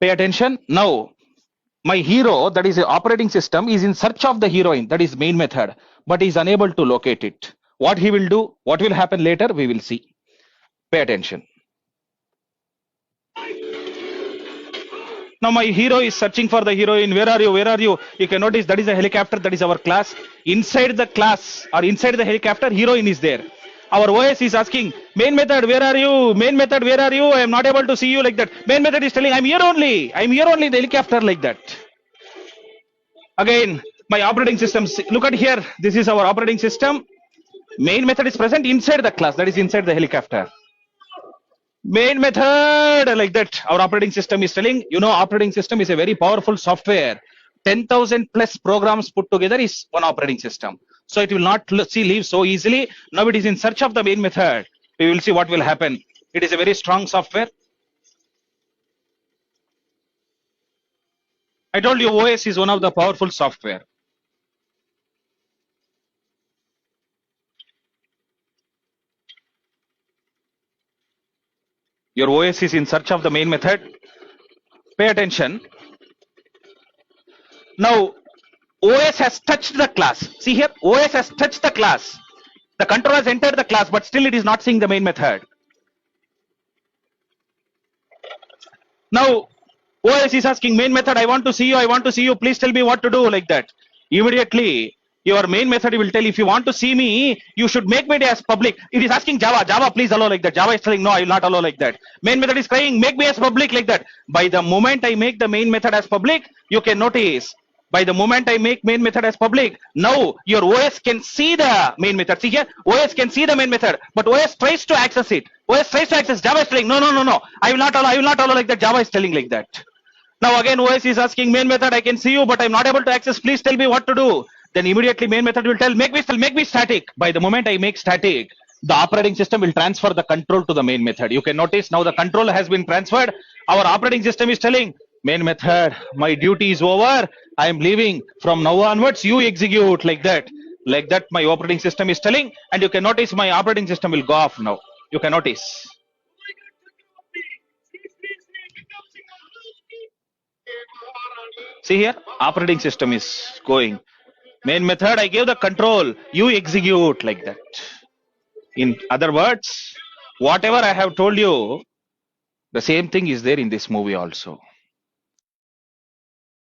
Pay attention. Now, my hero, that is the operating system, is in search of the heroine, that is main method, but is unable to locate it. What he will do, what will happen later, we will see. Pay attention. Now my hero is searching for the heroine. Where are you? Where are you? You can notice that is a helicopter. That is our class. Inside the class or inside the helicopter, heroine is there. Our OS is asking, main method, where are you? Main method, where are you? I am not able to see you, like that. Main method is telling, I'm here only. I'm here only in the helicopter, like that. Again, my operating system. Look at here. This is our operating system. Main method is present inside the class. That is inside the helicopter. Main method, like that. Our operating system is telling, operating system is a very powerful software. 10,000 plus programs put together is one operating system. So it will not leave so easily. Now it is in search of the main method. We will see what will happen. It is a very strong software. I told you OS is one of the powerful software. Your OS is in search of the main method. Pay attention. Now, OS has touched the class. See here, OS has touched the class. The controller has entered the class, but still it is not seeing the main method. Now, OS is asking main method, I want to see you, I want to see you, please tell me what to do, like that. Immediately, your main method will tell, if you want to see me, you should make me as public. It is asking Java, please allow, like that. Java is telling, no, I will not allow, like that. Main method is crying, make me as public, like that. By the moment I make the main method as public, you can notice, by the moment I make main method as public, now your OS can see the main method. See here, OS can see the main method, but OS tries to access it. OS tries to access, Java is telling, no, I will not allow, like that. Java is telling like that. Now again, OS is asking main method, I can see you, but I'm not able to access, please tell me what to do. Then immediately main method will tell, make me static. By the moment I make static, the operating system will transfer the control to the main method. You can notice now the control has been transferred. Our operating system is telling, main method, my duty is over. I am leaving. From now onwards, you execute, like that. Like that, my operating system is telling, and you can notice my operating system will go off now. You can notice. See here, operating system is going. Main method, I gave the control, you execute, like that. In other words, whatever I have told you, the same thing is there in this movie also.